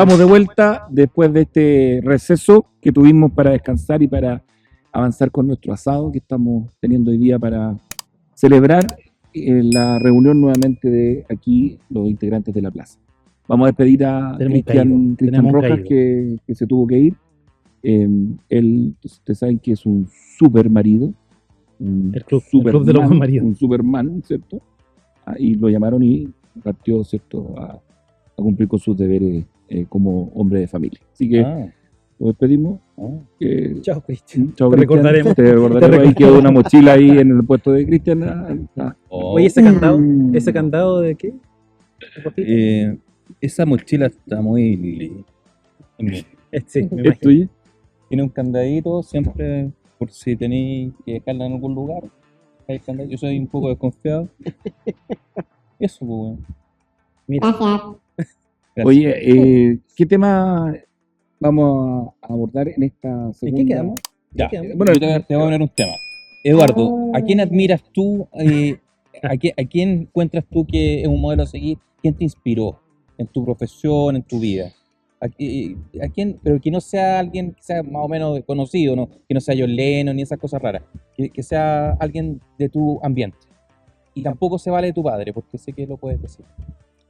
Estamos de vuelta después de este receso que tuvimos para descansar y para avanzar con nuestro asado que estamos teniendo hoy día para celebrar la reunión nuevamente de aquí los integrantes de la plaza. Vamos a despedir a Cristian Rojas que se tuvo que ir. Él, ustedes saben que es un super marido, el club de los buen maridos. Un superman, ¿cierto? Y lo llamaron y partió, ¿cierto?, a cumplir con sus deberes como hombre de familia. Así que lo despedimos. Chao, Cristian. Chao, te recordaremos. Te recordaremos. Ahí quedó una mochila ahí en el puesto de Cristian. Oye, ¿ese candado de qué? Esa mochila está muy... Sí, ¿Es tuya? Tiene un candadito siempre por si tenéis que dejarla en algún lugar. Yo soy un poco desconfiado. Eso, pues, bueno. Mira. Gracias. Oye, ¿qué tema vamos a abordar en esta segunda? ¿En qué quedamos? Ya, bueno, yo te voy a poner un tema. Eduardo, ¿a quién admiras tú? ¿A quién encuentras tú que es un modelo a seguir? ¿Quién te inspiró en tu profesión, en tu vida? ¿A quién? Pero que no sea alguien que sea más o menos conocido, ¿no? Que no sea John Lennon ni esas cosas raras. Que sea alguien de tu ambiente. Y tampoco se vale de tu padre, porque sé que lo puedes decir.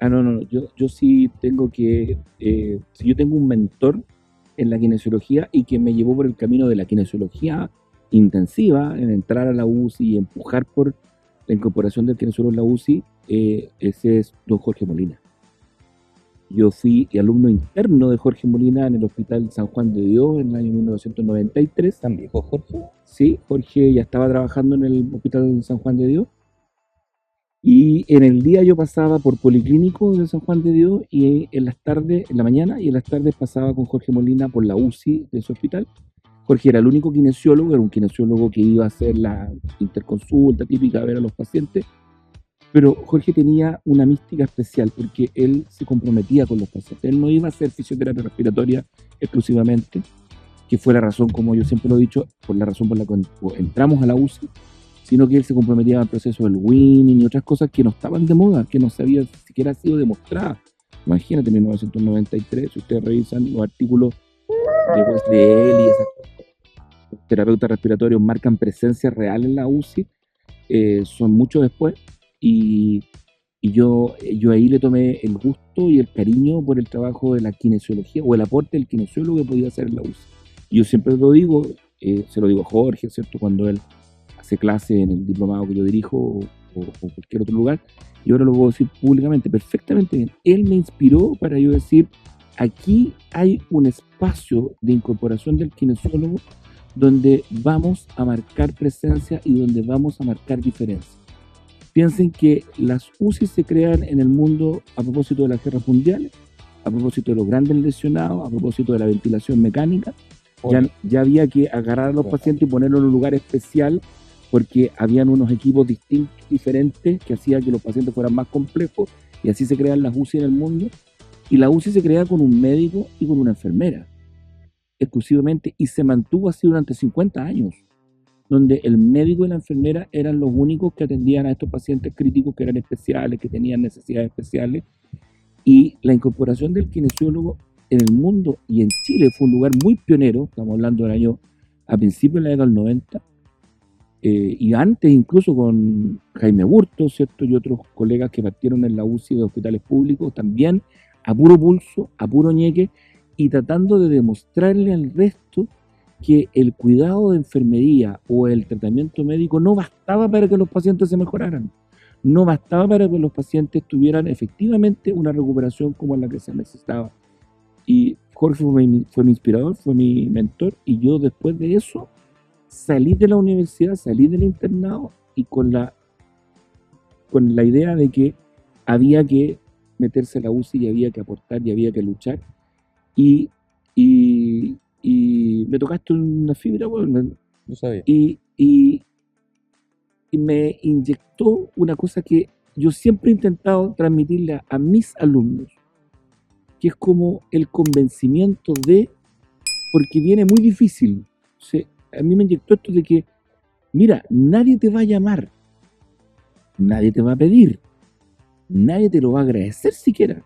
No. Yo sí tengo que... si yo tengo un mentor en la kinesiología y que me llevó por el camino de la kinesiología intensiva, en entrar a la UCI y empujar por la incorporación del kinesiólogo en la UCI, ese es don Jorge Molina. Yo fui alumno interno de Jorge Molina en el Hospital San Juan de Dios en el año 1993. ¿Tan viejo Jorge? Sí, Jorge ya estaba trabajando en el Hospital San Juan de Dios. Y en el día yo pasaba por Policlínico de San Juan de Dios y en las tardes, en la mañana y en las tardes pasaba con Jorge Molina por la UCI de su hospital. Jorge era el único kinesiólogo, era un kinesiólogo que iba a hacer la interconsulta típica a ver a los pacientes, pero Jorge tenía una mística especial porque él se comprometía con los pacientes. Él no iba a hacer fisioterapia respiratoria exclusivamente, que fue la razón, como yo siempre lo he dicho, por la razón por la que entramos a la UCI, sino que él se comprometía al proceso del winning y otras cosas que no estaban de moda, que no se había siquiera sido demostrada. Imagínate, en 1993, si ustedes revisan los artículos de Wesley y esas cosas, terapeutas respiratorios marcan presencia real en la UCI, son mucho después, y yo ahí le tomé el gusto y el cariño por el trabajo de la kinesiología, o el aporte del kinesiólogo que podía hacer en la UCI. Y yo siempre lo digo, se lo digo a Jorge, ¿cierto?, cuando él hace clase en el diplomado que yo dirijo o cualquier otro lugar, y ahora lo puedo decir públicamente, perfectamente bien. Él me inspiró para yo decir, aquí hay un espacio de incorporación del kinesiólogo donde vamos a marcar presencia y donde vamos a marcar diferencia. Piensen que las UCI se crean en el mundo a propósito de las guerras mundiales, a propósito de los grandes lesionados, a propósito de la ventilación mecánica. Ya había que agarrar a los pacientes y ponerlos en un lugar especial porque habían unos equipos distintos, diferentes, que hacían que los pacientes fueran más complejos, y así se crean las UCI en el mundo. Y la UCI se crea con un médico y con una enfermera, exclusivamente, y se mantuvo así durante 50 años, donde el médico y la enfermera eran los únicos que atendían a estos pacientes críticos que eran especiales, que tenían necesidades especiales, y la incorporación del kinesiólogo en el mundo y en Chile fue un lugar muy pionero. Estamos hablando del año, a principios de la década del 90, y antes incluso con Jaime Burto, ¿cierto?, y otros colegas que partieron en la UCI de hospitales públicos, también a puro pulso, a puro ñeque, y tratando de demostrarle al resto que el cuidado de enfermería o el tratamiento médico no bastaba para que los pacientes se mejoraran, no bastaba para que los pacientes tuvieran efectivamente una recuperación como la que se necesitaba. Y Jorge fue mi inspirador, fue mi mentor, y yo después de eso salí de la universidad, salí del internado y con la idea de que había que meterse a la UCI y había que aportar y había que luchar. Y me tocaste una fibra, bueno, No sabía. y me inyectó una cosa que yo siempre he intentado transmitirle a mis alumnos, que es como el convencimiento de, porque viene muy difícil. O sea, a mí me inyectó esto de que, mira, nadie te va a llamar, nadie te va a pedir, nadie te lo va a agradecer siquiera,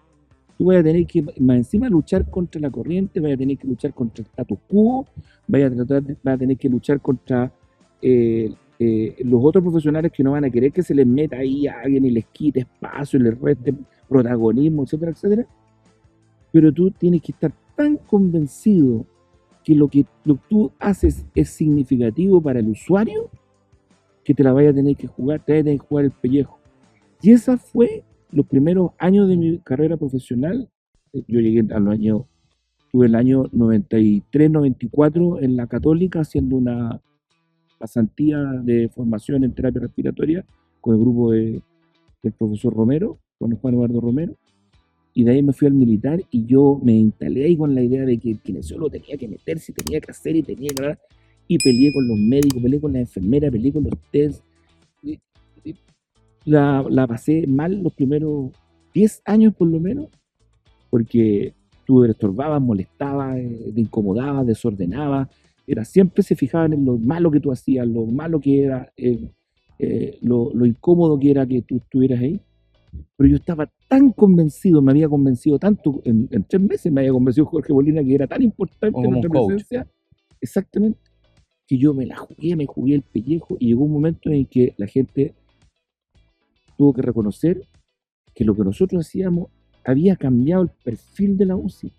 tú vas a tener que, más encima, luchar contra la corriente, vas a tener que luchar contra el status quo, vas a tener que luchar contra los otros profesionales que no van a querer que se les meta ahí a alguien y les quite espacio y les reste protagonismo, etcétera, etcétera. Pero tú tienes que estar tan convencido que lo que tú haces es significativo para el usuario, que te la vaya a tener que jugar, te vaya a tener que jugar el pellejo. Y esa fue los primeros años de mi carrera profesional. Yo llegué a los años, tuve el año 93, 94 en la Católica haciendo una pasantía de formación en terapia respiratoria con el grupo del profesor Romero, con el Juan Eduardo Romero. Y de ahí me fui al militar y yo me instalé ahí con la idea de que el kinesiólogo tenía que meterse, tenía que hacer y tenía que hablar. Y peleé con los médicos, peleé con las enfermeras, peleé con los tests. La pasé mal los primeros 10 años por lo menos, porque tú estorbabas, molestabas, te incomodabas, desordenabas. Siempre se fijaban en lo malo que tú hacías, lo malo que era, lo incómodo que era que tú estuvieras ahí. Pero yo estaba tan convencido, me había convencido tanto, en 3 meses me había convencido Jorge Molina que era tan importante nuestra presencia, exactamente, que yo me jugué el pellejo y llegó un momento en que la gente tuvo que reconocer que lo que nosotros hacíamos había cambiado el perfil de la UCI.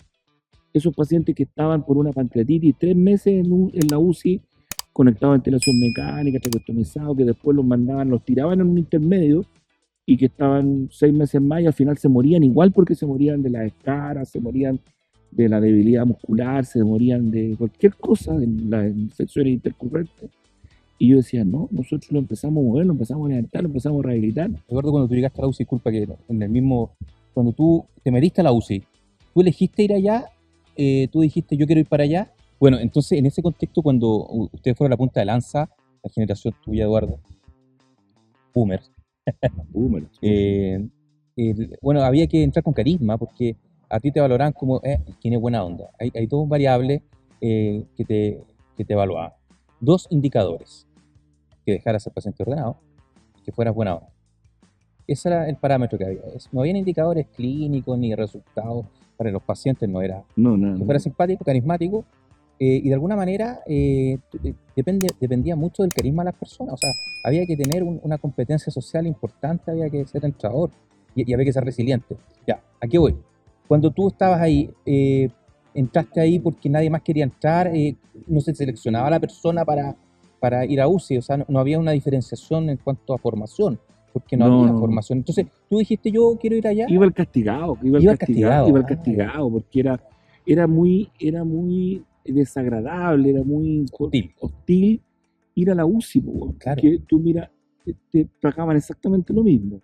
Esos pacientes que estaban por una pancreatitis 3 meses en la UCI, conectados a ventilación mecánica, traqueotomizados, que después los mandaban, los tiraban en un intermedio y que estaban 6 meses más y al final se morían igual porque se morían de las escaras, se morían de la debilidad muscular, se morían de cualquier cosa, de las infecciones intercurrentes. Y yo decía, no, nosotros lo empezamos a mover, lo empezamos a levantar, lo empezamos a rehabilitar. Recuerdo cuando tú llegaste a la UCI, disculpa que en el mismo, cuando tú te metiste a la UCI, tú elegiste ir allá, tú dijiste yo quiero ir para allá. Bueno, entonces en ese contexto, cuando ustedes fueron a la punta de lanza, la generación tuya, Eduardo, Boomer, bueno, había que entrar con carisma porque a ti te valoraban como tiene buena onda. Hay dos variables que te evaluaban. 2 indicadores: que dejaras al paciente ordenado y que fueras buena onda. Ese era el parámetro que había. No había indicadores clínicos ni resultados para los pacientes, no era. No. Que fuera simpático, carismático, y de alguna manera dependía mucho del carisma de las personas. O sea, había que tener una competencia social importante, había que ser entrenador y había que ser resiliente. Ya, ¿a qué voy? Cuando tú estabas ahí, entraste ahí porque nadie más quería entrar, no se seleccionaba la persona para ir a UCI, o sea, no había una diferenciación en cuanto a formación, porque no había formación. Entonces, tú dijiste, yo quiero ir allá. Iba el castigado, porque era muy desagradable, era muy hostil ir a la UCI, Claro. porque tú mira, te pagaban exactamente lo mismo.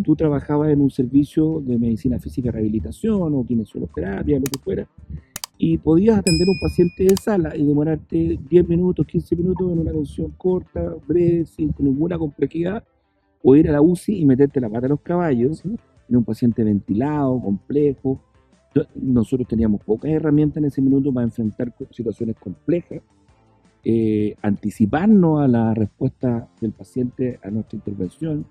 Tú trabajabas en un servicio de medicina física, rehabilitación o kinesiología, lo que fuera, y podías atender a un paciente de sala y demorarte 10 minutos, 15 minutos en una atención corta, breve, sin ninguna complejidad, o ir a la UCI y meterte la pata a los caballos, ¿sí? En un paciente ventilado, complejo. Nosotros teníamos pocas herramientas en ese minuto para enfrentar situaciones complejas, anticiparnos a la respuesta del paciente a nuestra intervención.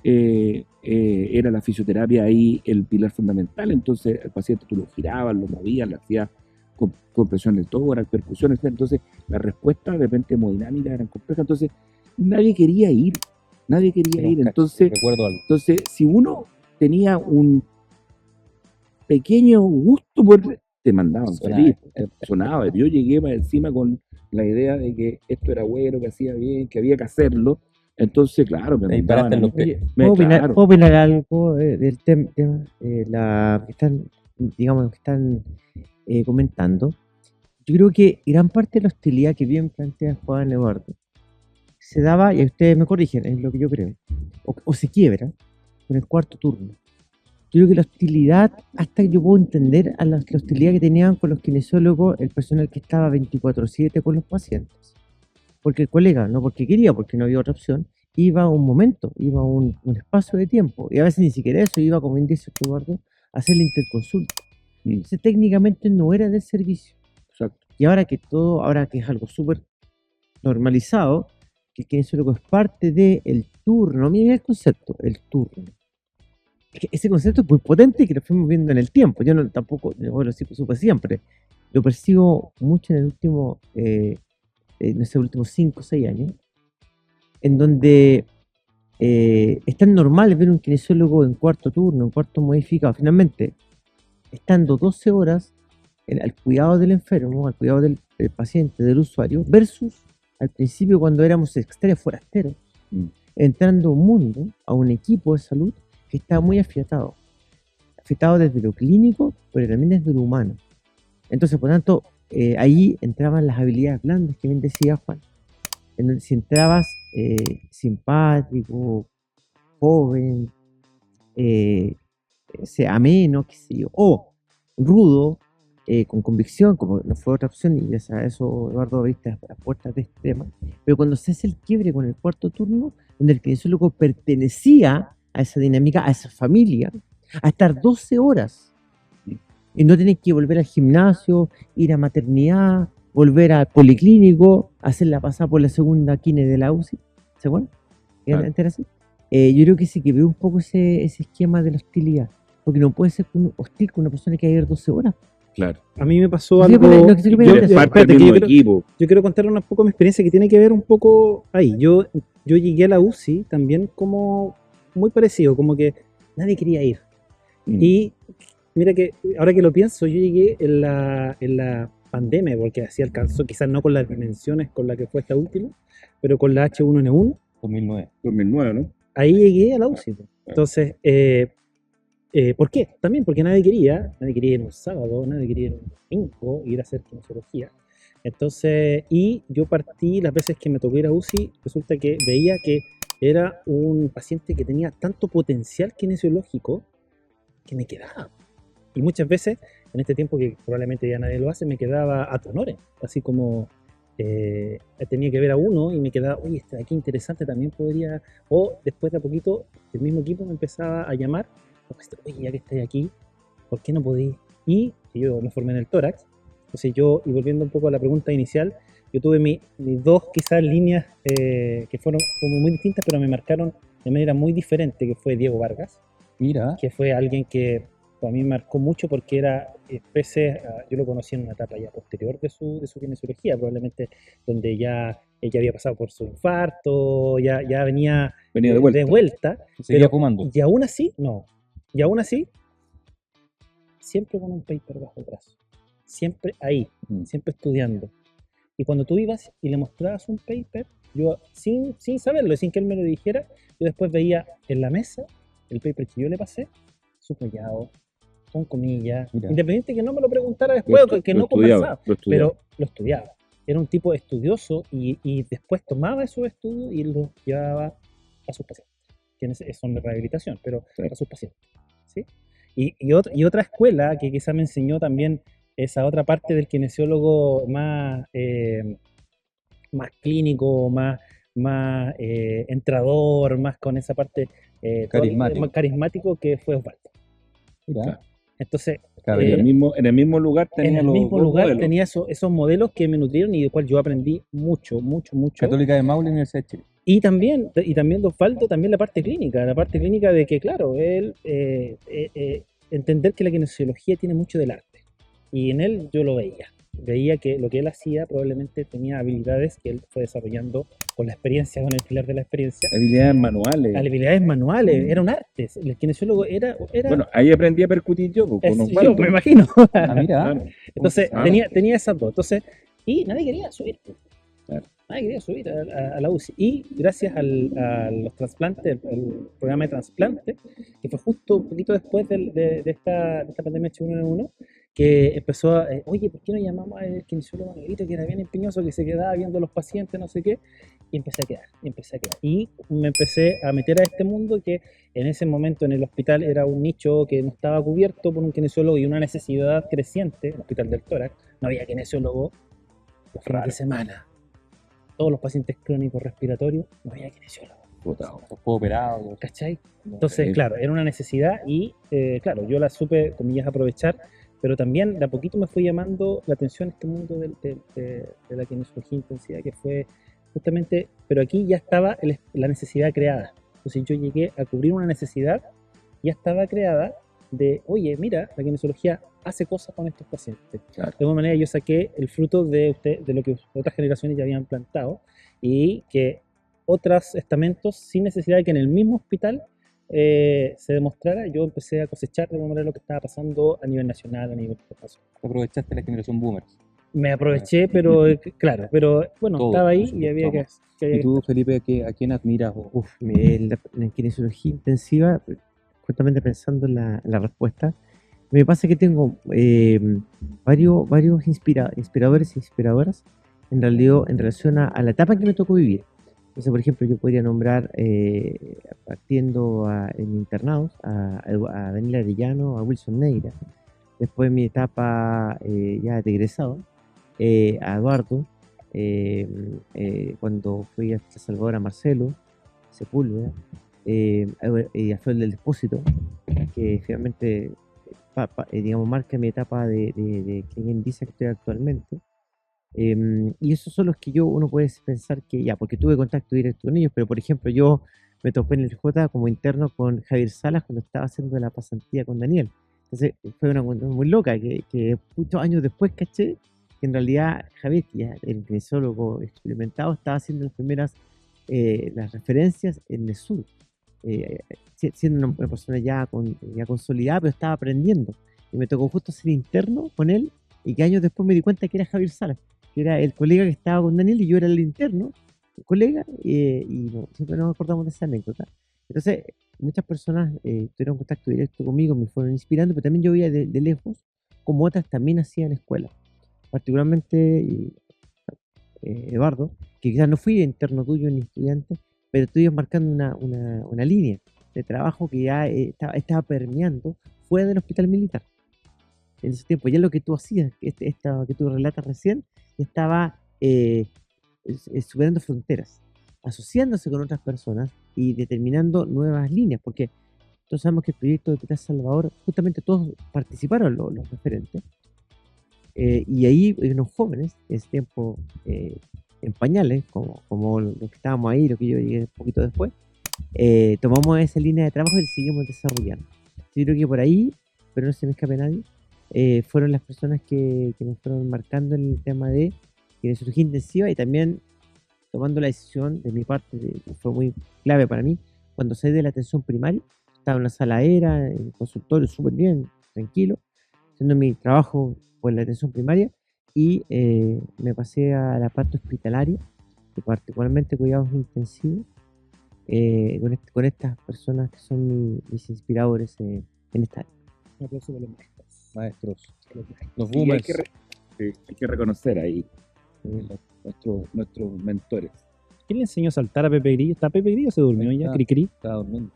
Era la fisioterapia ahí el pilar fundamental, entonces el paciente tú lo girabas, lo movías, le hacías compresión del tórax, percusiones, entonces la respuesta de repente hemodinámica era compleja, entonces nadie quería ir, entonces si uno tenía un pequeño gusto te mandaban feliz, sonaba. Yo llegué para encima con la idea de que esto era bueno, que hacía bien, que había que hacerlo. Entonces, claro, me mandaban. ¿Puedo opinar algo del tema que están, digamos, que están comentando? Yo creo que gran parte de la hostilidad que bien plantea Juan Eduardo se daba, y ustedes me corrigen, es lo que yo creo, o se quiebra con el cuarto turno. Yo creo que la hostilidad, hasta yo puedo entender a la hostilidad que tenían con los kinesiólogos, el personal que estaba 24/7 con los pacientes. Porque el colega, no porque quería, porque no había otra opción, iba a un momento, iba a un espacio de tiempo, y a veces ni siquiera eso, iba, como dice Eduardo, a hacer la interconsulta. Entonces técnicamente no era del servicio. Exacto. Y ahora que es algo súper normalizado, que el kinesiólogo es parte del turno, miren el concepto, el turno. que ese concepto es muy potente y que lo fuimos viendo en el tiempo. Yo no tampoco, yo lo supe siempre. Lo percibo mucho en el último, en estos últimos 5 o 6 años, en donde es tan normal ver un kinesiólogo en cuarto turno, en cuarto modificado, finalmente, estando 12 horas al cuidado del enfermo, al cuidado del paciente, del usuario, versus al principio cuando éramos extras forasteros, entrando a un mundo, a un equipo de salud que estaba muy afiatado desde lo clínico, pero también desde lo humano. Entonces, por tanto, ahí entraban las habilidades blandas que bien decía Juan, en donde si entrabas simpático, joven, ameno, qué sé yo, o rudo, con convicción, como no fue otra opción, y gracias a eso Eduardo abriste las puertas de este tema, pero cuando se hace el quiebre con el cuarto turno, donde el kinesiólogo pertenecía a esa dinámica, a esa familia, a estar 12 horas, y no tener que volver al gimnasio, ir a maternidad, volver al policlínico, hacer la pasada por la segunda quine de la UCI, ¿se acuerdan? Yo creo que se quebró un poco ese esquema de la hostilidad, porque no puede ser hostil con una persona que va a ir 12 horas. Claro. A mí me pasó No, algo. Yo quiero contar un poco mi experiencia que tiene que ver un poco ahí. Yo llegué a la UCI también como muy parecido, como que nadie quería ir. Y mira que ahora que lo pienso, yo llegué en la pandemia, porque así alcanzó, quizás no con las dimensiones con las que fue esta última, pero con la H1N1. 2009, ¿no? Ahí llegué a la UCI. Entonces, ¿por qué? También porque nadie quería ir un sábado, nadie quería ir un domingo, ir a hacer kinesiología. Entonces, y yo partí las veces que me tocó ir a UCI, resulta que veía que era un paciente que tenía tanto potencial kinesiológico que me quedaba. Y muchas veces, en este tiempo que probablemente ya nadie lo hace, me quedaba a honores, así como tenía que ver a uno y me quedaba, oye, este de aquí interesante también podría, o después de a poquito el mismo equipo me empezaba a llamar, oye, ya que estáis aquí, ¿por qué no podéis? Y yo me formé en el tórax, entonces yo, y volviendo un poco a la pregunta inicial, yo tuve mis dos quizás líneas que fueron como muy distintas, pero me marcaron de manera muy diferente, que fue Diego Vargas. Mira. Que fue alguien que a mí me marcó mucho porque era, yo lo conocí en una etapa ya posterior de su kinesiología, probablemente donde ya ella había pasado por su infarto, ya venía de vuelta. Seguía fumando. Y aún así, siempre con un paper bajo el brazo, siempre ahí, siempre estudiando. Y cuando tú ibas y le mostrabas un paper, yo sin saberlo, sin que él me lo dijera, yo después veía en la mesa el paper que yo le pasé, subrayado, con comillas, independiente que no me lo preguntara después, que no conversaba, pero lo estudiaba. Era un tipo estudioso y después tomaba esos estudios y los llevaba a sus pacientes. Son de rehabilitación, pero a sus pacientes. ¿Sí? Y otra escuela que quizá me enseñó también esa otra parte del kinesiólogo más clínico, más entrador, más con esa parte carismático que fue Osvaldo. Mira. Entonces, en el mismo lugar tenía esos modelos que me nutrieron y de cual yo aprendí mucho. Católica de Maule, Universidad de Chile. Y también de Osvaldo, también la parte clínica de que, claro, él entender que la kinesiología tiene mucho del arte. Y en él yo lo veía que lo que él hacía probablemente tenía habilidades que él fue desarrollando con la experiencia, con el pilar de la experiencia. Habilidades manuales. Era un arte. El kinesiólogo era... Bueno, ahí aprendí a percutir yo. Yo me imagino. Mira. Entonces, tenía esas dos. Entonces, y nadie quería subir. Nadie quería subir a la UCI. Y gracias a los trasplantes, el programa de trasplante, que fue justo un poquito después de esta pandemia H1N1, que empezó a, oye, ¿por qué no llamamos al kinesiólogo Negrito, que era bien empeñoso, que se quedaba viendo a los pacientes, no sé qué? Y empecé a quedar. Y me empecé a meter a este mundo que en ese momento en el hospital era un nicho que no estaba cubierto por un kinesiólogo y una necesidad creciente, el hospital del tórax, no había kinesiólogo los fines de semana. Todos los pacientes crónicos respiratorios, no había kinesiólogo. Operado. ¿Cachai? Entonces, claro, era una necesidad y, claro, yo la supe, comillas, aprovechar, pero también de a poquito me fue llamando la atención este mundo de la kinesiología intensiva, que fue justamente, pero aquí ya estaba la necesidad creada. Entonces yo llegué a cubrir una necesidad ya estaba creada de, oye, mira, la kinesiología hace cosas con estos pacientes. Claro. De alguna manera yo saqué el fruto de lo que otras generaciones ya habían plantado y que otros estamentos, sin necesidad de que en el mismo hospital se demostrara, yo empecé a cosechar de alguna manera lo que estaba pasando a nivel nacional, a nivel internacional. Aprovechaste la generación boomers. Me aproveché, pero claro, pero bueno, Todo, estaba ahí nosotros y había que, somos. que había ¿Y que tú, estar. Felipe, a quién admiras vos? La kinesiología intensiva, justamente pensando en la respuesta, me pasa que tengo varios inspiradores e inspiradoras en relación a la etapa que me tocó vivir. Entonces, por ejemplo, yo podría nombrar, partiendo en internados, a Daniel Arellano, a Wilson Neira. Después mi etapa ya de egresado, a Eduardo, cuando fui a El Salvador, a Marcelo Sepúlveda, y a Flor del Depósito, que finalmente digamos, marca mi etapa de clínica que estoy actualmente. Y esos son los que uno puede pensar que ya, porque tuve contacto directo con ellos, pero por ejemplo yo me topé en el J como interno con Javier Salas cuando estaba haciendo la pasantía con Daniel. Entonces fue una cuestión muy loca que muchos años después caché que en realidad Javier, que ya era un kinesiólogo experimentado, estaba haciendo las primeras las referencias en el sur, siendo una persona ya consolidada, pero estaba aprendiendo. Y me tocó justo ser interno con él y que años después me di cuenta que era Javier Salas, que era el colega que estaba con Daniel y yo era el interno, el colega, y siempre nos acordamos de esa anécdota. Entonces, muchas personas tuvieron contacto directo conmigo, me fueron inspirando, pero también yo veía de lejos como otras también hacían escuela. Particularmente Eduardo, que quizás no fui interno tuyo ni estudiante, pero estoy marcando una línea de trabajo que ya estaba permeando fuera del hospital militar. En ese tiempo, ya lo que tú hacías, que tú relatas recién, estaba superando fronteras, asociándose con otras personas y determinando nuevas líneas, porque todos sabemos que el proyecto de Hospital Salvador, justamente todos participaron los referentes, y ahí unos jóvenes, en ese tiempo en pañales, como los que estábamos ahí, lo que yo llegué un poquito después, tomamos esa línea de trabajo y la seguimos desarrollando. Yo creo que por ahí, pero no se me escape nadie, fueron las personas que nos fueron marcando en el tema de kinesiología intensiva y también tomando la decisión de mi parte, que fue muy clave para mí, cuando salí de la atención primaria, estaba en la sala aérea, en el consultorio súper bien, tranquilo, haciendo mi trabajo por la atención primaria y me pasé a la parte hospitalaria, y particularmente cuidados intensivos, con estas personas que son mis inspiradores en esta área. Un aplauso para los maestros. Maestros, los Sí, boomers. hay que reconocer ahí nuestros mentores. ¿Quién le enseñó a saltar a Pepe Grillo? ¿Está Pepe Grillo? ¿Se durmió ya? Está. ¿Cri-cri? Estaba durmiendo.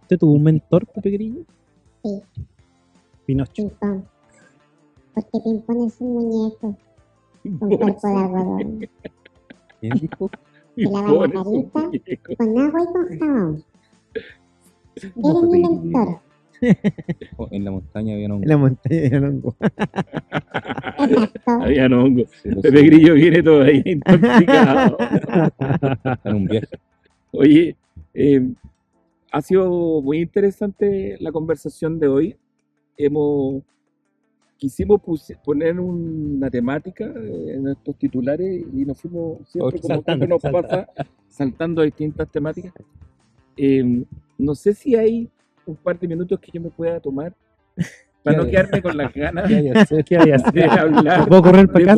¿Usted tuvo un mentor, Pepe Grillo? Sí, Pinocho. Pimpón. Porque Pimpón es un muñeco con cuerpo de algodón. ¿Quién dijo? Se lava la carita con agua y con jabón. Eres mi mentor. Oh, en la montaña había un En la montaña de Longo. Exacto. Había no hongo. Sí, lo Pepe sé. Grillo viene todavía intoxicado. en un viaje. Oye, ha sido muy interesante la conversación de hoy. Quisimos poner una temática en estos titulares y nos fuimos siempre como Saltando, siempre nos pasa, saltando a distintas temáticas. No sé si hay un par de minutos que yo me pueda tomar para no quedarme con las ganas ¿Qué hay que hacer? ¿Qué había de hablar ¿Puedo correr para de acá?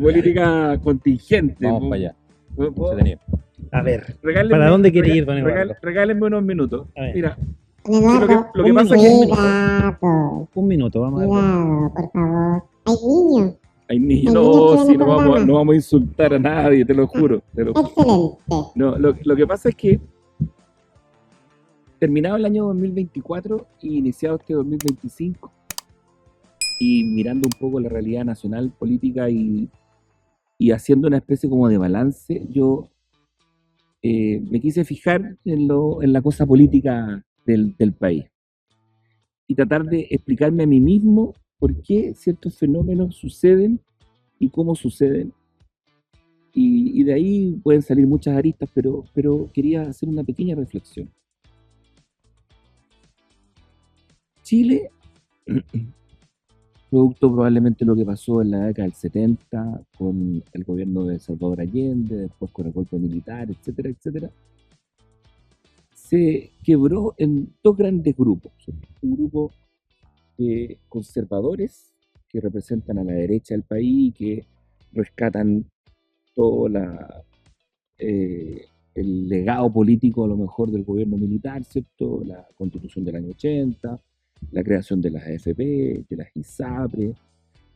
política contingente. Vamos para allá. ¿Puedo? Entretenido. A ver, Regálenme- ¿para dónde quiere ir, don Eduardo? Regálenme unos minutos. A ver. Mira, Don Eduardo, lo que pasa es que cuidado, Un minuto, vamos a ver. cuidado, por favor. Hay niños. hay niños, Hay no, niños que si ven el no programa. vamos a insultar a nadie, te lo juro. Excelente. No, lo que pasa es que terminado el año 2024 y iniciado este 2025 y mirando un poco la realidad nacional, política y haciendo una especie como de balance, yo me quise fijar en la cosa política del país y tratar de explicarme a mí mismo por qué ciertos fenómenos suceden y cómo suceden. Y de ahí pueden salir muchas aristas, pero quería hacer una pequeña reflexión. Chile, producto probablemente de lo que pasó en la década del 70 con el gobierno de Salvador Allende, después con el golpe militar, etcétera, etcétera, se quebró en dos grandes grupos. Un grupo de conservadores que representan a la derecha del país y que rescatan todo el legado político a lo mejor del gobierno militar, ¿cierto? La constitución del año 80, la creación de las AFP, de las ISAPRE,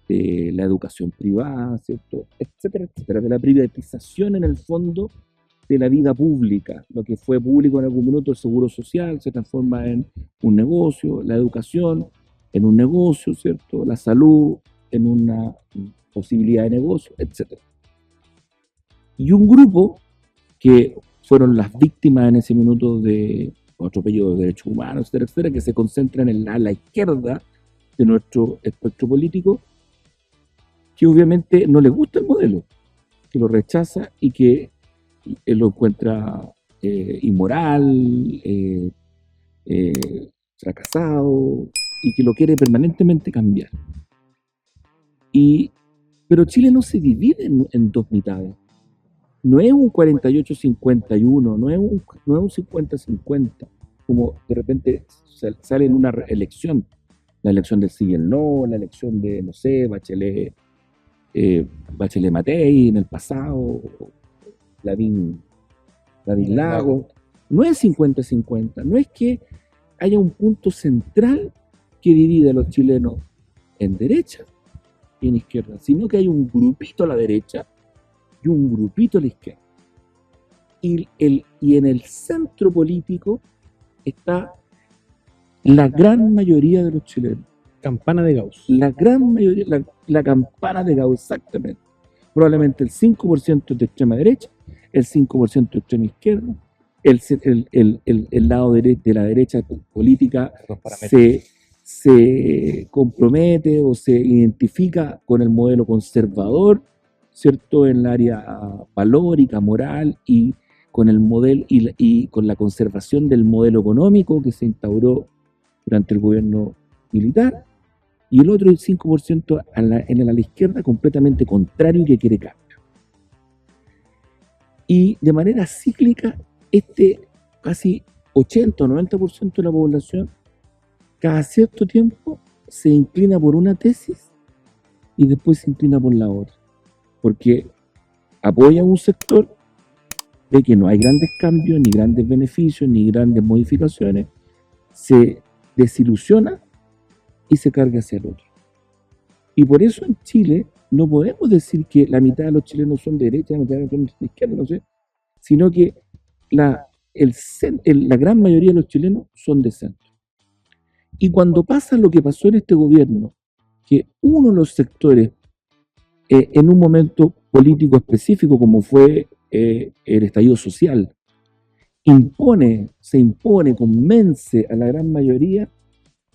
de la educación privada, ¿cierto? Etcétera, etcétera, de la privatización en el fondo de la vida pública. Lo que fue público en algún minuto, el seguro social, se transforma en un negocio, la educación en un negocio, ¿cierto? La salud en una posibilidad de negocio, etcétera. Y un grupo que fueron las víctimas en ese minuto de atropello de derechos humanos, etcétera, etcétera, que se concentran en la izquierda de nuestro espectro político, que obviamente no le gusta el modelo, que lo rechaza y que lo encuentra inmoral, fracasado, y que lo quiere permanentemente cambiar. Pero Chile no se divide en dos mitades. No es un 48-51, no es un 50-50, como de repente sale en una elección, la elección del sí y el no, la elección de, no sé, Bachelet Matei en el pasado, Lavín Lago. No es 50-50, no es que haya un punto central que divide a los chilenos en derecha y en izquierda, sino que hay un grupito a la derecha y un grupito a la izquierda. Y en el centro político está la gran mayoría de los chilenos. Campana de Gauss. La gran mayoría, la campana de Gauss, exactamente. Probablemente el 5% de extrema derecha, el 5% de extrema izquierda, el lado de la derecha política se compromete o se identifica con el modelo conservador, ¿cierto? En el área valórica, moral y con el modelo y con la conservación del modelo económico que se instauró durante el gobierno militar, y el otro, el 5% en la izquierda, completamente contrario y que quiere cambio. Y de manera cíclica, casi 80 o 90% de la población, cada cierto tiempo, se inclina por una tesis y después se inclina por la otra. Porque apoya un sector, ve que no hay grandes cambios, ni grandes beneficios, ni grandes modificaciones, se desilusiona y se carga hacia el otro. Y por eso en Chile no podemos decir que la mitad de los chilenos son de derecha, la mitad de los chilenos son de izquierda, no sé, sino que la gran mayoría de los chilenos son de centro. Y cuando pasa lo que pasó en este gobierno, que uno de los sectores, en un momento político específico como fue el estallido social, se impone, convence a la gran mayoría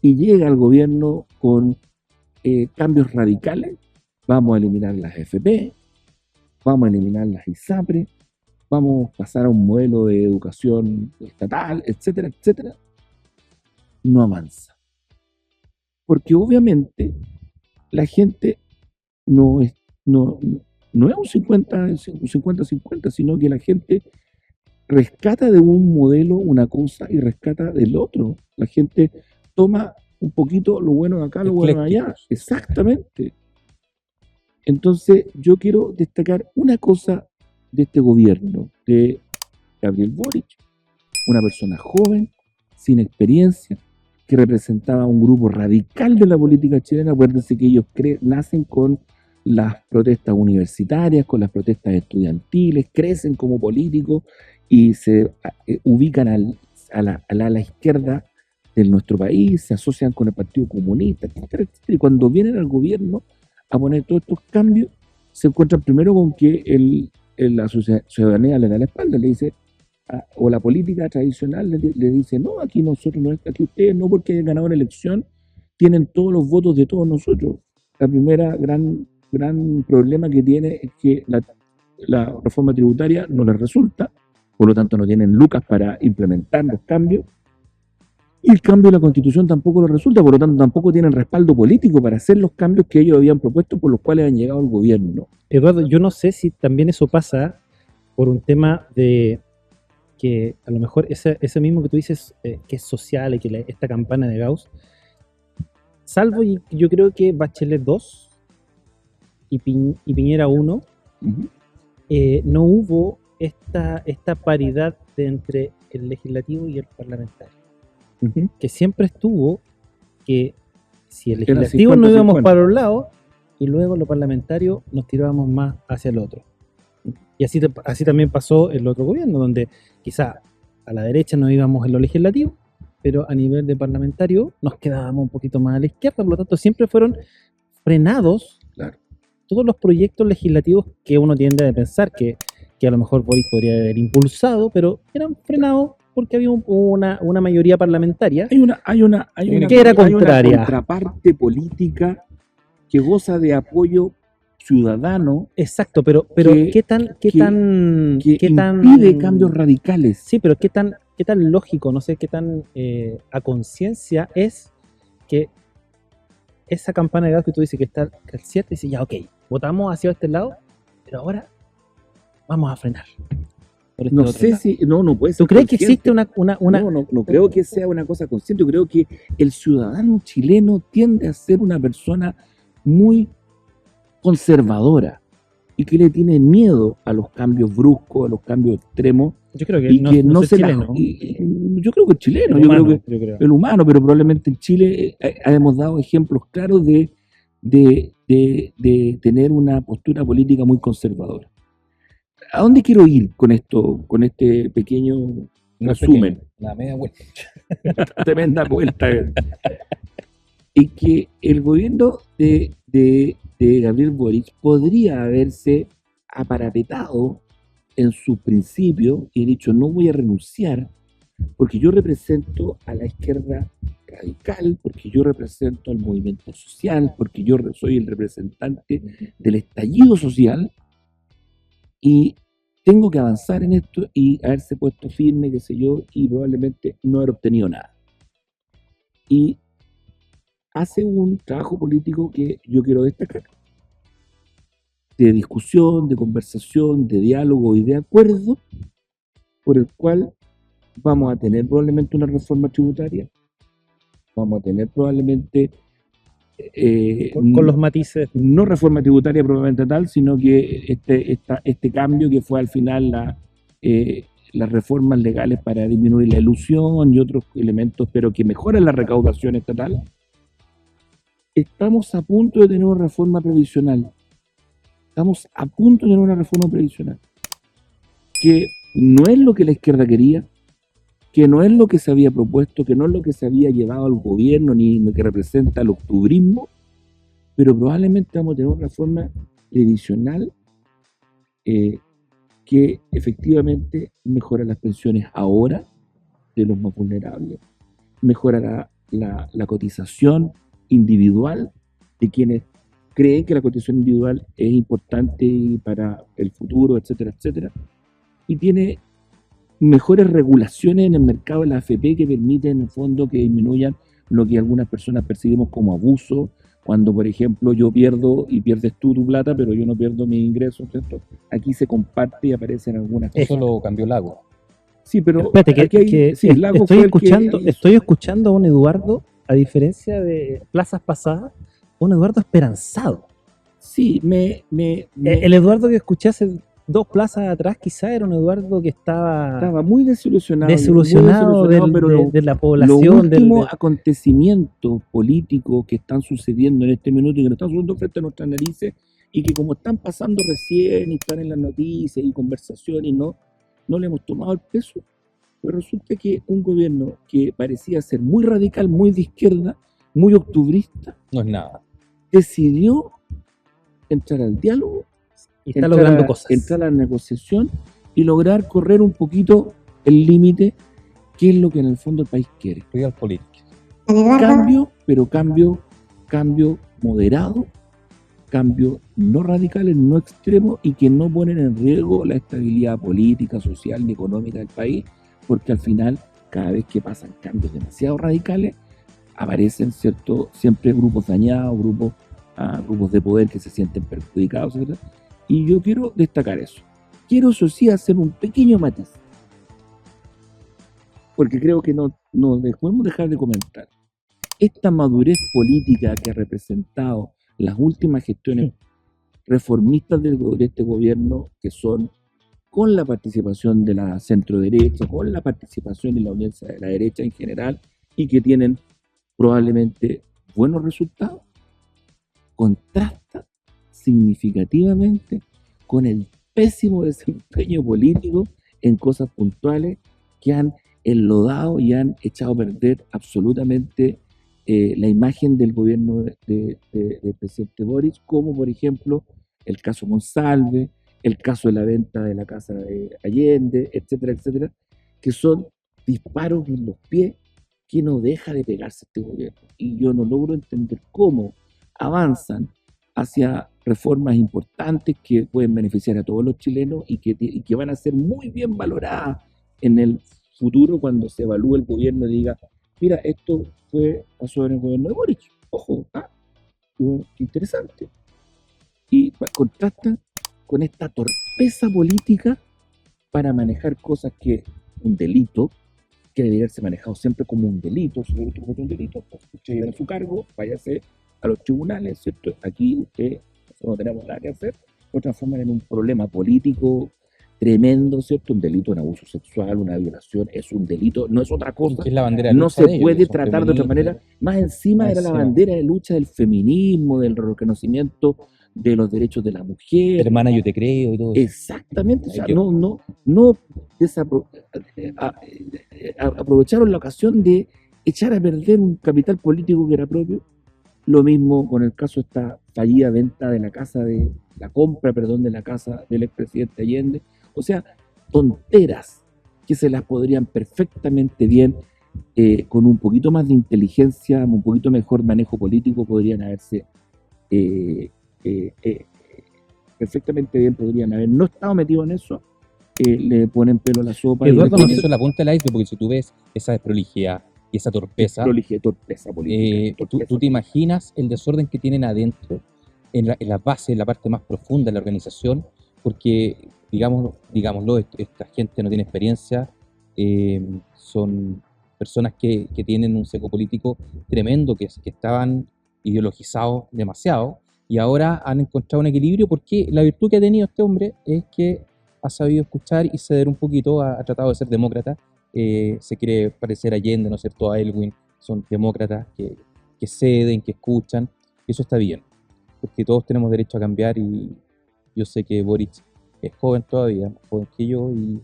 y llega al gobierno con cambios radicales. Vamos a eliminar las AFP, vamos a eliminar las ISAPRE, vamos a pasar a un modelo de educación estatal, etcétera, etcétera. No avanza. Porque obviamente la gente no es un 50-50, sino que la gente rescata de un modelo una cosa y rescata del otro. La gente toma un poquito lo bueno de acá, lo bueno de allá. Exactamente. Entonces, yo quiero destacar una cosa de este gobierno, de Gabriel Boric, una persona joven, sin experiencia, que representaba un grupo radical de la política chilena. Acuérdense que ellos nacen con las protestas universitarias, con las protestas estudiantiles, crecen como políticos y se ubican a la izquierda de nuestro país, se asocian con el Partido Comunista, etcétera, etcétera. Y cuando vienen al gobierno a poner todos estos cambios, se encuentran primero con que la ciudadanía le da la espalda, le dice, o la política tradicional le dice, no, aquí nosotros, no, aquí ustedes no, porque hayan ganado la elección, tienen todos los votos de todos nosotros. La primera gran problema que tiene es que la reforma tributaria no les resulta, por lo tanto no tienen lucas para implementar los cambios. Y el cambio de la Constitución tampoco lo resulta, por lo tanto tampoco tienen respaldo político para hacer los cambios que ellos habían propuesto por los cuales han llegado al gobierno. Eduardo, yo no sé si también eso pasa por un tema de que a lo mejor ese mismo que tú dices que es social y que esta campana de Gauss, salvo yo creo que Bachelet 2 y Piñera 1, Ujú. no hubo esta paridad entre el legislativo y el parlamentario, Ujú. que siempre estuvo que si el Era legislativo nos íbamos 50-50. para un lado y luego los parlamentarios nos tirábamos más hacia el otro. Y así también pasó en el otro gobierno, donde quizá a la derecha nos íbamos en lo legislativo, pero a nivel de parlamentario nos quedábamos un poquito más a la izquierda, por lo tanto siempre fueron frenados Claro. todos los proyectos legislativos que uno tiende a pensar que a lo mejor Boric podría haber impulsado, pero eran frenados porque había una mayoría parlamentaria. Hay una Que era hay una contraria. contraparte política que goza de apoyo ciudadano Exacto, pero que- qué tan que impide cambios radicales. Sí, pero qué tan lógico, no sé, qué tan a conciencia es que esa campana de gas que tú dices que está al 7, dice ya, ok, votamos hacia este lado, pero ahora vamos a frenar. por este No otro sé lado. si, no puede ser ¿Tú crees que consciente. existe una No creo que sea una cosa consciente. Yo creo que el ciudadano chileno tiende a ser una persona muy conservadora y que le tiene miedo a los cambios bruscos, a los cambios extremos, Yo creo que y que no sé se la- chileno, yo creo que el chileno, el yo humano, creo que yo creo. el humano, pero probablemente en Chile hemos dado ejemplos claros de tener una postura política muy conservadora. ¿A dónde quiero ir con esto, con este pequeño No es resumen? pequeño, la media vuelta. Tremenda vuelta. Y que el gobierno de Gabriel Boric podría haberse aparapetado en su principio y dicho no voy a renunciar porque yo represento a la izquierda radical, porque yo represento al movimiento social, porque yo soy el representante del estallido social y tengo que avanzar en esto y haberse puesto firme, qué sé yo, y probablemente no haber obtenido nada. Y hace un trabajo político que yo quiero destacar, de discusión, de conversación, de diálogo y de acuerdo, por el cual vamos a tener probablemente una reforma tributaria, vamos a tener probablemente Con los matices. no reforma tributaria probablemente tal, sino que este cambio que fue al final las reformas legales para disminuir la ilusión y otros elementos, pero que mejoran la recaudación estatal. Estamos a punto de tener una reforma previsional. Estamos a punto de tener una reforma previsional. Que no es lo que la izquierda quería, que no es lo que se había propuesto, que no es lo que se había llevado al gobierno, ni lo que representa el octubrismo, pero probablemente vamos a tener una reforma previsional que efectivamente mejora las pensiones ahora de los más vulnerables, mejorará la cotización individual de quienes creen que la cotización individual es importante para el futuro, etcétera, etcétera, y tiene mejores regulaciones en el mercado de la AFP que permiten en el fondo que disminuyan lo que algunas personas percibimos como abuso, cuando por ejemplo yo pierdo y pierdes tú tu plata, pero yo no pierdo mis ingresos, ¿cierto? Aquí se comparte y aparecen algunas cosas. Eso lo cambió Lago. Sí, pero Espérate, aquí hay- sí, Lago estoy fue el que escuchando, hizo. estoy escuchando a un Eduardo, a diferencia de plazas pasadas, un Eduardo esperanzado. Sí, El Eduardo que escuché hace 2 plazas atrás quizá era un Eduardo que estaba muy desilusionado. desilusionado pero de la los población. últimos acontecimientos políticos que están sucediendo en este minuto y que nos están sucediendo frente a nuestras narices y que como están pasando recién y están en las noticias y conversaciones, no le hemos tomado el peso, pero resulta que un gobierno que parecía ser muy radical, muy de izquierda, muy octubrista, No es nada. decidió entrar al diálogo, y está logrando cosas. entrar a la negociación y lograr correr un poquito el límite, que es lo que en el fondo el país quiere. Realpolitik. Don Eduardo, Cambio, pero cambio moderado, cambio no radicales, no extremos y que no ponen en riesgo la estabilidad política, social y económica del país, porque al final cada vez que pasan cambios demasiado radicales, aparecen, ¿cierto?, siempre grupos dañados, grupos de poder que se sienten perjudicados, ¿cierto? Y yo quiero destacar eso. Quiero, eso sí, hacer un pequeño matiz, porque creo que no podemos dejar de comentar. Esta madurez política que ha representado las últimas gestiones reformistas de este gobierno, que son con la participación de la centro-derecha, con la participación de la Unión de la derecha en general, y que tienen probablemente buenos resultados, contrasta significativamente con el pésimo desempeño político en cosas puntuales que han enlodado y han echado a perder absolutamente la imagen del gobierno del presidente Boric, como por ejemplo el caso Monsalve, el caso de la venta de la casa de Allende, etcétera, etcétera, que son disparos en los pies que no deja de pegarse este gobierno. Y yo no logro entender cómo avanzan hacia reformas importantes que pueden beneficiar a todos los chilenos y que van a ser muy bien valoradas en el futuro cuando se evalúe el gobierno y diga, mira, esto pasó en el gobierno de Boric. Ojo, qué interesante. Y contrastan con esta torpeza política para manejar cosas que un delito, que debería ser manejado siempre como un delito. Si usted comete un delito, pues usted lleva a su cargo, váyase a los tribunales, ¿cierto? Aquí nosotros no tenemos nada que hacer, lo transforman en un problema político tremendo, ¿cierto? Un delito, un abuso sexual, una violación, es un delito, no es otra cosa. Que es la bandera de No lucha se de ellos, puede son tratar de otra feministas. manera. Más encima Más era la encima. bandera de lucha del feminismo, del reconocimiento de los derechos de la mujer. Hermana, yo te creo y todo eso. Exactamente, o sea, Yo- no aprovecharon la ocasión de echar a perder un capital político que era propio. Lo mismo con el caso de esta fallida venta de la compra de la casa del expresidente Allende. O sea, tonteras que se las podrían perfectamente bien, con un poquito más de inteligencia, un poquito mejor manejo político, podrían haberse perfectamente bien, podrían haber no estado metidos en eso. Le ponen pelo a la sopa. Eduardo, Porque no sé- eso es la punta del iceberg, porque si tú ves esa desprolijidad y esa torpeza, torpeza política. tú te imaginas el desorden que tienen adentro, en la base, en la parte más profunda de la organización, porque, digámoslo, esta gente no tiene experiencia, son personas que tienen un seco político tremendo, que estaban ideologizados demasiado, y ahora han encontrado un equilibrio, porque la virtud que ha tenido este hombre es que ha sabido escuchar y ceder un poquito, ha tratado de ser demócrata, se quiere parecer a Allende, ¿no es cierto?, a Elwin, son demócratas que ceden, que escuchan, y eso está bien, porque todos tenemos derecho a cambiar, y yo sé que Boric es joven todavía, más joven que yo, y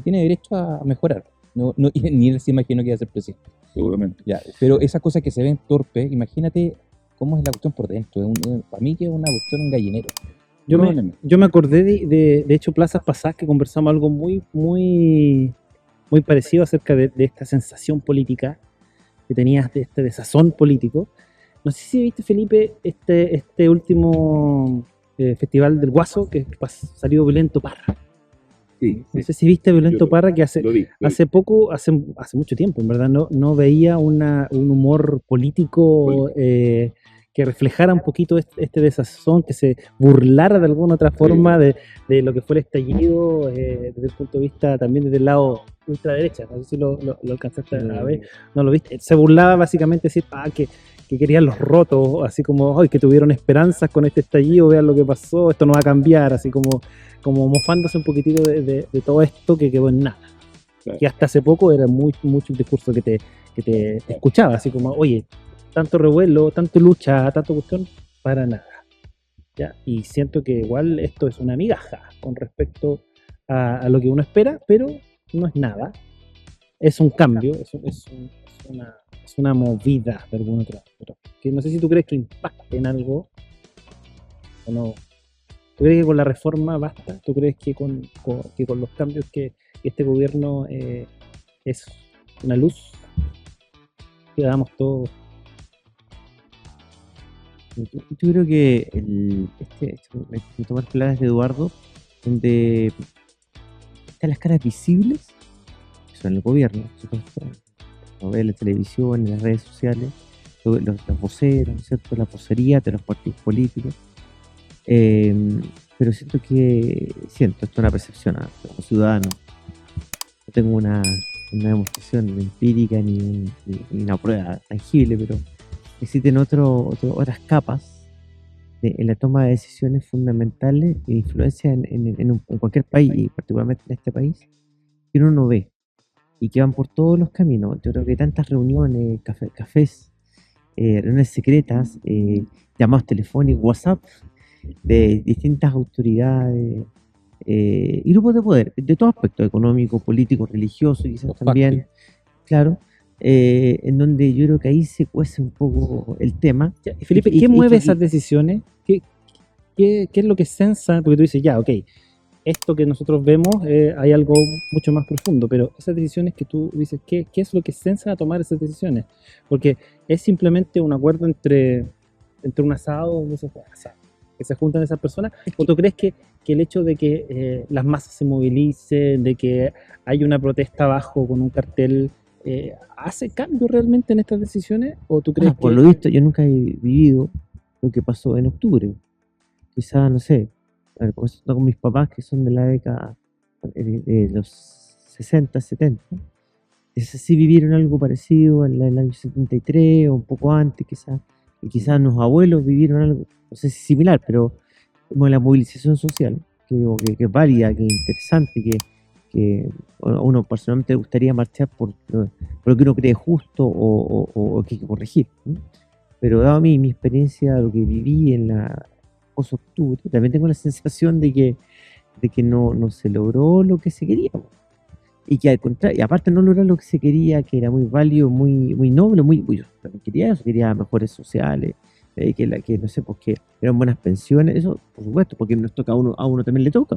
tiene derecho a mejorar. Ni él se imaginó que iba a ser presidente. Seguramente. Ya, pero esas cosas que se ven torpes, imagínate cómo es la cuestión por dentro. Para mí que es una cuestión, un gallinero. Yo me acordé de hecho, plazas pasadas que conversamos algo muy, muy, muy parecido acerca de esta sensación política que tenías, de este desazón político. No sé si viste, Felipe, este último festival del Guaso que salió Violento Parra. Sí, No sé si viste Violento Parra, que hace hace poco, hace mucho tiempo, en verdad, no veía un humor político que reflejara un poquito este desazón, que se burlara de alguna otra forma de lo que fue el estallido, desde el punto de vista también desde el lado ultraderecha. No sé si lo alcanzaste a ver, no lo viste. Se burlaba básicamente, decir que querían los rotos, así como que tuvieron esperanzas con este estallido, vean lo que pasó, esto no va a cambiar, así como mofándose un poquitito de todo esto que quedó en nada. Claro. Que hasta hace poco era mucho el discurso que te escuchaba, así como, oye, tanto revuelo, tanto lucha, tanto cuestión, para nada. ¿Ya? Y siento que igual esto es una migaja con respecto a lo que uno espera, pero no es nada. Es un cambio, es una movida de alguna otra. Pero que no sé si tú crees que impacte en algo o no. ¿Tú crees que con la reforma basta? ¿Tú crees que con los cambios que este gobierno es una luz que damos todos? Yo creo que me tomar palabras de Eduardo, donde están las caras visibles, que son el gobierno, por supuesto, la televisión, en las redes sociales, los voceros, ¿no es cierto? La vocería de los partidos políticos. Pero siento, esto es una percepción como ciudadano, no tengo una demostración empírica ni una prueba tangible, pero existen otras capas en la toma de decisiones fundamentales e influencia en cualquier país, y particularmente en este país, que uno no ve y que van por todos los caminos. Yo creo que tantas reuniones, cafés, reuniones secretas, llamados telefónicos, WhatsApp, de distintas autoridades y grupos de poder, de todo aspecto, económico, político, religioso, quizás también, claro, en donde yo creo que ahí se cuece un poco el tema. Felipe, ¿qué mueve esas decisiones? ¿Qué es lo que sensa? Porque tú dices, ya, ok, esto que nosotros vemos, hay algo mucho más profundo, pero esas decisiones que tú dices, ¿qué es lo que sensa a tomar esas decisiones? Porque es simplemente un acuerdo entre un asado, que se juntan esas personas, ¿o tú crees que el hecho de que las masas se movilicen, de que hay una protesta abajo con un cartel, hace cambio realmente en estas decisiones? ¿O tú crees por lo visto, yo nunca he vivido lo que pasó en octubre? Quizás, no sé, con mis papás que son de la década de los 60, 70, sí vivieron algo parecido en el año 73 o un poco antes, quizás, y quizás los abuelos vivieron algo, no sé si similar, pero como la movilización social, que es válida, que es interesante, que a uno personalmente le gustaría marchar por lo que uno cree justo o que hay que corregir, ¿no? Pero dado mi experiencia, lo que viví en la post-octubre, también tengo la sensación de que no se logró lo que se quería, y que al contrario, y aparte no lograr lo que se quería, que era muy válido, muy noble, yo también quería eso, quería mejores sociales, que no sé, pues que eran buenas pensiones, eso por supuesto, porque nos toca a uno también le toca,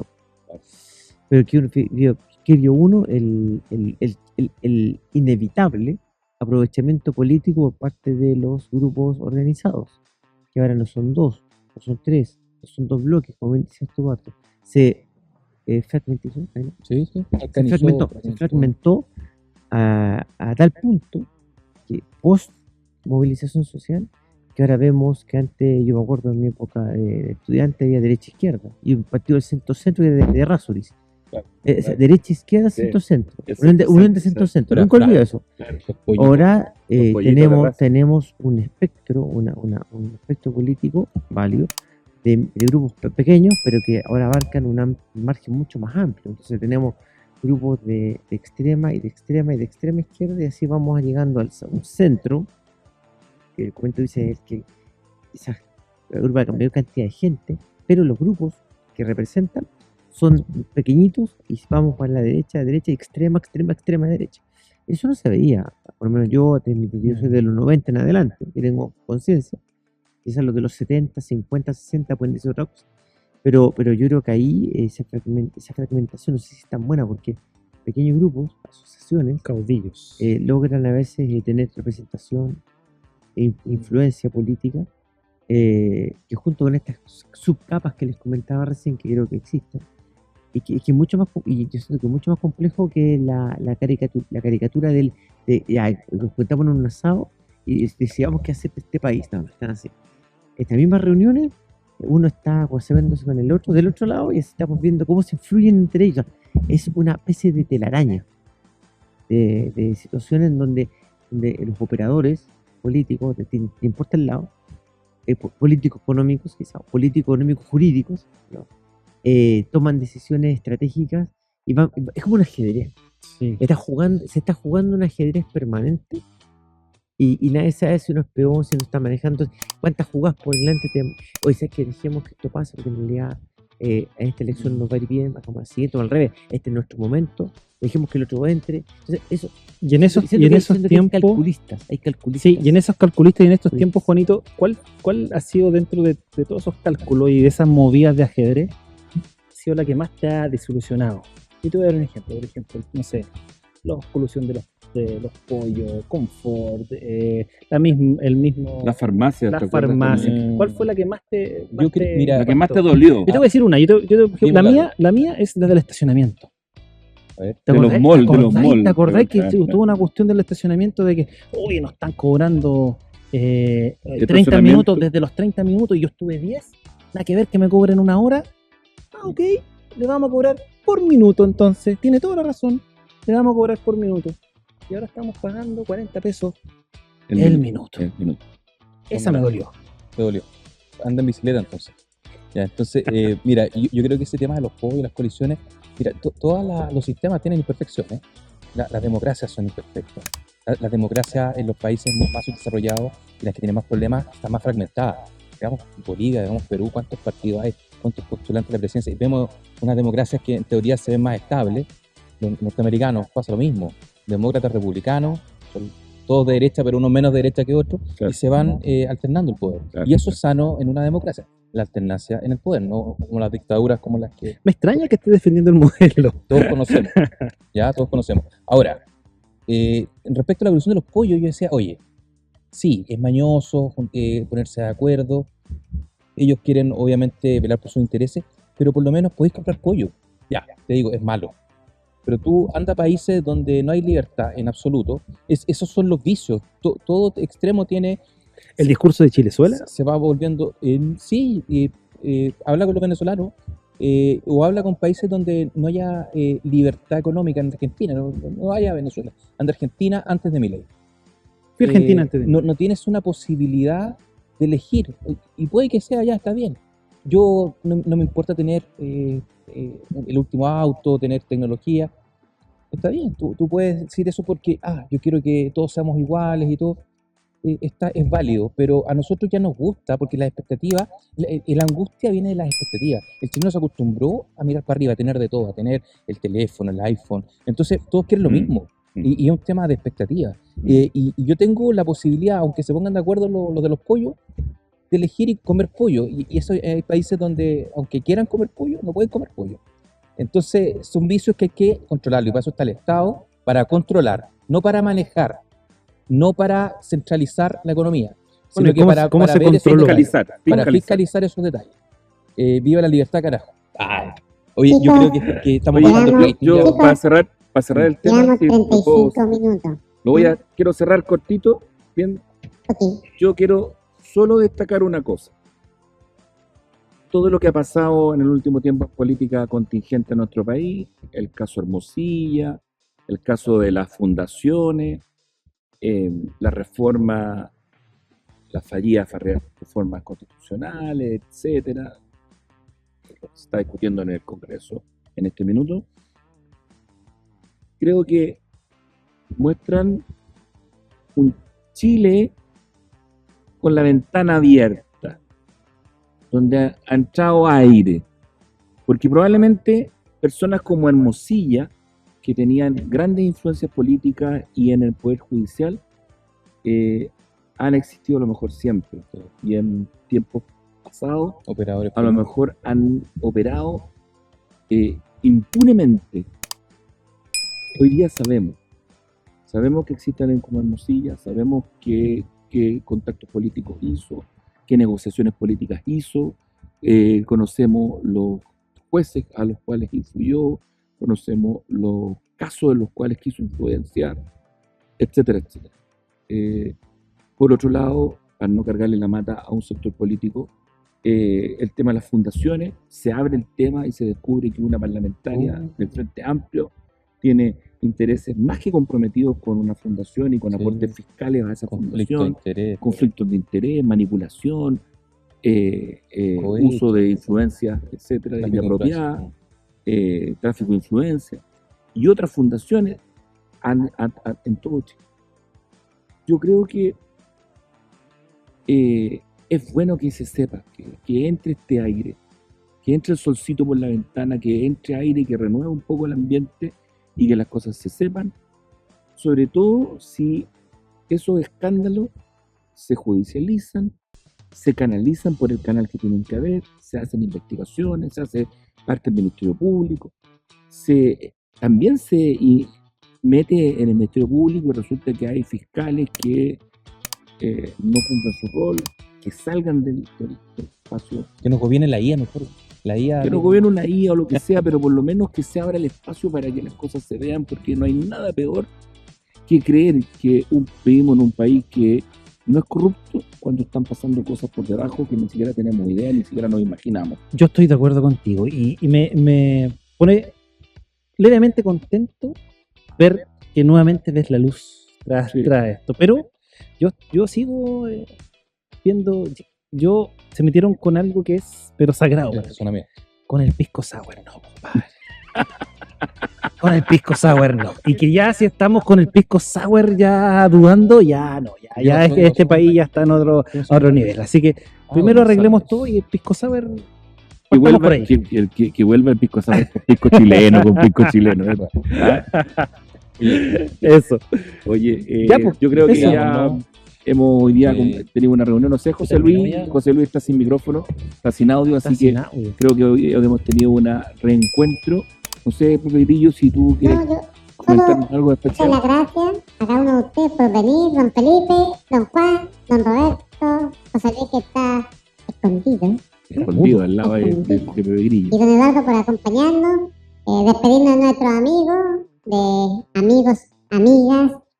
pero que vio uno el inevitable aprovechamiento político por parte de los grupos organizados, que ahora no son dos, no son tres, no son dos bloques, como decías tú, Barto. Se fragmentó a tal punto que post movilización social, que ahora vemos que antes, yo me acuerdo en mi época de estudiante, había derecha-izquierda y un partido del centro-centro de Rasuris. Claro. Derecha-izquierda, centro-centro, unión de centro-centro, nunca olvido eso. Claro. Ahora tenemos un espectro, un espectro político válido de grupos pequeños, pero que ahora abarcan un margen mucho más amplio. Entonces tenemos grupos de extrema y de extrema y de extrema izquierda, y así vamos llegando a un centro, que el comentario dice que quizás agrupa la mayor cantidad de gente, pero los grupos que representan son pequeñitos y vamos para la derecha, extrema derecha. Eso no se veía, por lo menos yo soy de los 90 en adelante, que tengo conciencia. Quizás los de los 70, 50, 60 pueden decir otra cosa, pero yo creo que ahí esa fragmentación no sé si es tan buena, porque pequeños grupos, asociaciones, caudillos, logran a veces tener representación e influencia política, que junto con estas subcapas que les comentaba recién, que creo que existen, y que es mucho más, y yo siento que es mucho más complejo que la caricatura nos juntamos en un asado y decíamos qué hacer este país. No están así. Estas mismas reuniones, uno está conversando con el otro del otro lado y estamos viendo cómo se influyen entre ellos. Es una especie de telaraña de situaciones donde los operadores políticos, te importa el lado, políticos económicos, quizás políticos económicos jurídicos, ¿no? Toman decisiones estratégicas y es como un ajedrez. Sí. Se está jugando un ajedrez permanente y nadie sabe si uno es peón, si uno está manejando, cuántas jugadas por delante oye, ¿sabes que dejemos que esto pase? Porque en realidad a esta elección nos va a ir bien, vamos al siguiente o al revés, este es nuestro momento, dejemos que el otro entre. Entonces, eso, y en esos tiempos hay calculistas. Sí, y en esos calculistas y en estos tiempos, Juanito, ¿cuál ha sido dentro de todos esos cálculos y de esas movidas de ajedrez, ha sido la que más te ha desilusionado? Y te voy a dar un ejemplo, por ejemplo, no sé, la colusión de los pollos, Confort, el mismo... La farmacia. ¿Cuál fue la que más te... la que más te dolió? Yo te voy a decir una. La mía es la del estacionamiento. A ver. ¿Te De los acordás- malls, te de los acordás- malls. ¿Te acordás que Claro, tuvo una cuestión del estacionamiento de que, uy, nos están cobrando 30 Estacionamiento. minutos desde los 30 minutos y yo estuve 10? Nada que ver que me cobren una hora. Ah, ok, le vamos a cobrar por minuto entonces. Tiene toda la razón. Le vamos a cobrar por minuto. Y ahora estamos pagando 40 pesos el minuto. El minuto. Esa me dolió. Te dolió. Anda en bicicleta entonces. Ya, entonces, mira, yo creo que ese tema de los juegos y las colisiones, mira, todos los sistemas tienen imperfecciones. Las democracias son imperfectas. Las democracias en los países más subdesarrollados y las que tienen más problemas están más fragmentadas. Digamos, Bolivia, digamos, Perú, ¿cuántos partidos hay? ¿Cuántos postulantes a la presidencia? Y vemos unas democracias que en teoría se ven más estables. Los norteamericanos pasa lo mismo. Demócratas, republicanos, son todos de derecha, pero unos menos de derecha que otros, Claro. y se van alternando el poder. Claro. Y eso es sano en una democracia, la alternancia en el poder, no como las dictaduras como las que Me extraña que esté defendiendo el modelo. todos conocemos. Ya, todos conocemos. Ahora, respecto a la evolución de los pollos, yo decía, oye, sí, es mañoso ponerse de acuerdo, ellos quieren obviamente velar por sus intereses, pero por lo menos podéis comprar pollo. Ya, te digo, es malo. Pero tú anda a países donde no hay libertad en absoluto, esos son los vicios. Todo extremo tiene, El discurso de Chilezuela. se va volviendo, sí, habla con los venezolanos, o habla con países donde no haya libertad económica. En Argentina, no vaya a Venezuela, anda a Argentina antes de Milei. Fui a Argentina antes de no tienes una posibilidad de elegir, y puede que sea ya, está bien. Yo no me importa tener el último auto, tener tecnología, está bien, tú puedes decir eso porque, yo quiero que todos seamos iguales y todo, es válido, pero a nosotros ya nos gusta porque las expectativas, la angustia viene de las expectativas. El chileno se acostumbró a mirar para arriba, a tener de todo, a tener el teléfono, el iPhone, entonces todos quieren lo mismo. Y es un tema de expectativa. Y yo tengo la posibilidad, aunque se pongan de acuerdo los de los pollos, de elegir y comer pollo. Y eso hay países donde, aunque quieran comer pollo, no pueden comer pollo. Entonces, son vicios que hay que controlarlo. Y para eso está el Estado, para controlar, no para manejar, no para centralizar la economía, sino Bueno, que ¿cómo para se ver esos controla? detalles, Fiscalizar. para fiscalizar esos detalles. Viva la libertad, carajo. Oye, yo creo que estamos Oye, bajando el rating ya. yo para cerrar el tema, Llevamos sí, lo puedo- 35 minutos. quiero cerrar cortito. Bien, Ok. yo quiero solo destacar una cosa. Todo lo que ha pasado en el último tiempo en política contingente en nuestro país, el caso Hermosilla, el caso de las fundaciones, la reforma, las fallidas reformas constitucionales, etcétera, lo que se está discutiendo en el Congreso en este minuto, creo que muestran un Chile con la ventana abierta, donde ha entrado aire, porque probablemente personas como Hermosilla, que tenían grandes influencias políticas y en el Poder Judicial, han existido a lo mejor siempre, y en tiempos pasados Operadores a lo mejor han operado impunemente. Hoy día sabemos que existe alguien como Hermosilla, sabemos qué contactos políticos hizo, qué negociaciones políticas hizo, conocemos los jueces a los cuales influyó, conocemos los casos en los cuales quiso influenciar, etcétera, etcétera. Por otro lado, para no cargarle la mata a un sector político, el tema de las fundaciones, se abre el tema y se descubre que una parlamentaria del Frente Amplio tiene intereses más que comprometidos con una fundación y con Sí. aportes fiscales a esa conflicto de fundación, interés. conflictos de interés, manipulación, Cohecho. uso de influencias, etcétera, Tráfico de inapropiadas, influencia. tráfico de influencia y otras fundaciones en todo Chile. Yo creo que es bueno que se sepa, que entre este aire, que entre el solcito por la ventana, que entre aire, que renueve un poco el ambiente y que las cosas se sepan, sobre todo si esos escándalos se judicializan, se canalizan por el canal que tienen que haber, se hacen investigaciones, se hace parte del Ministerio Público, también se mete en el Ministerio Público y resulta que hay fiscales que no cumplen su rol, que salgan del espacio. Que nos gobierne la IA mejor. La IA. Que no gobierne una IA o lo que sea, pero por lo menos que se abra el espacio para que las cosas se vean, porque no hay nada peor que creer que vivimos en un país que no es corrupto cuando están pasando cosas por debajo que ni siquiera tenemos idea, ni siquiera nos imaginamos. Yo estoy de acuerdo contigo y me pone levemente contento ver que nuevamente ves la luz tras esto. Pero yo sigo viendo, se metieron con algo que es, pero sagrado. Con el pisco sour, no, compadre. Con el pisco sour, no. Y que ya si estamos con el pisco sour ya dudando, ya no. Ya es que este país ya está en otro nivel. Así que primero arreglemos todo y el pisco sour... Que vuelva el pisco sour con pisco chileno, ¿verdad? Eso. Oye, pues, yo creo que eso, ya hemos hoy día tenido una reunión, no sé, José Luis está sin micrófono, está sin audio, así que creo que hoy hemos tenido un reencuentro. No sé, Pepe Grillo, si tú quieres comentarnos algo especial. Muchas gracias a cada uno de ustedes por venir, don Felipe, don Juan, don Roberto, José Luis que está escondido Al lado de Pepe Grillo. Y don Eduardo por acompañarnos, despedirnos de nuestros amigos, amigas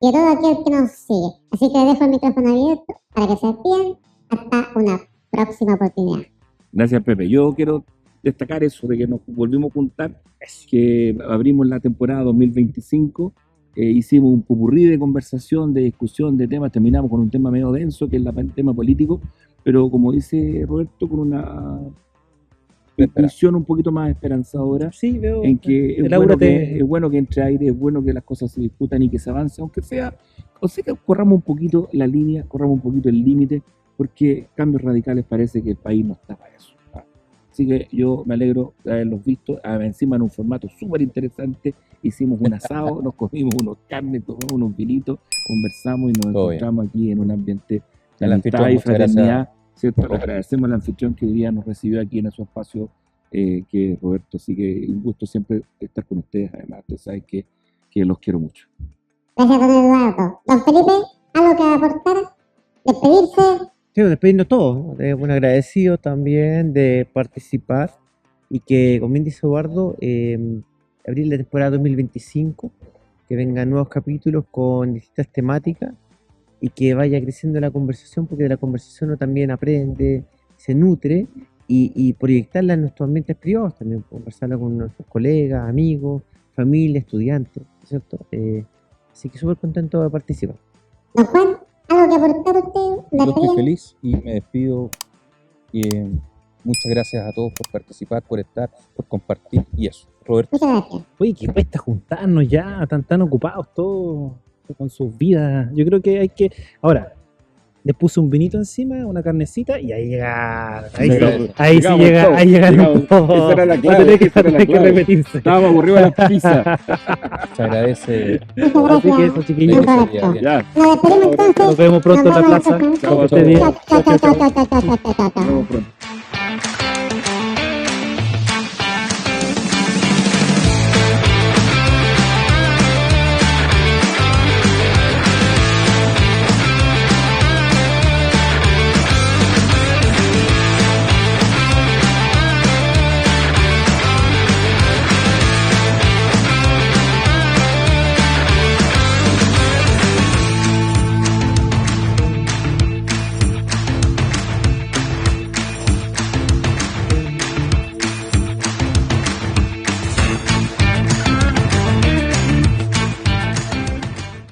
y de todo aquel que nos sigue. Así que dejo el micrófono abierto para que se despiden hasta una próxima oportunidad. Gracias, Pepe. Yo quiero destacar eso de que nos volvimos a juntar, que abrimos la temporada 2025, hicimos un popurrí de conversación, de discusión, de temas, terminamos con un tema medio denso, que es el tema político, pero como dice Roberto, con una visión un poquito más esperanzadora, veo en que es bueno que entre aire, es bueno que las cosas se discutan y que se avance, aunque sea, que corramos un poquito la línea, corramos un poquito el límite, porque cambios radicales parece que el país no está para eso. Así que yo me alegro de haberlos visto, encima en un formato súper interesante, hicimos un asado, nos comimos unos carnes, tomamos unos vinitos, conversamos y nos encontramos aquí en un ambiente de amistad y fraternidad. ¿Cierto? Agradecemos al anfitrión que hoy día nos recibió aquí en su espacio, que es Roberto, así que un gusto siempre estar con ustedes, además, ustedes saben que los quiero mucho. Gracias, don Eduardo. Don Felipe, ¿algo que aportar? ¿Despedirse? Sí, despedirnos todos, bueno, agradecido también de participar y que, como bien dice Eduardo, abrir la temporada 2025, que vengan nuevos capítulos con distintas temáticas y que vaya creciendo la conversación, porque de la conversación uno también aprende, se nutre y proyectarla en nuestros ambientes privados también, conversarla con nuestros colegas, amigos, familia, estudiantes, ¿cierto? Así que súper contento de participar. Don Juan, ¿algo que aportar usted? Yo estoy feliz y me despido. Muchas gracias a todos por participar, por estar, por compartir y eso. Roberto. Muchas gracias. Oye, que cuesta juntarnos ya, tan ocupados todos con sus vidas. Yo creo que hay que... Ahora, le puse un vinito encima, una carnecita y ahí llega... Ahí sí llega todo. Esa era la clave. Hay que repetirse. Estábamos aburridos de la pizza. Se agradece. Así que eso, chiquillos. Ya. Nos despedimos entonces. Nos vemos pronto en la plaza. Chao, chao, chao, chao, chao, chao, chao, chao, chao, chao, chao. Nos vemos pronto.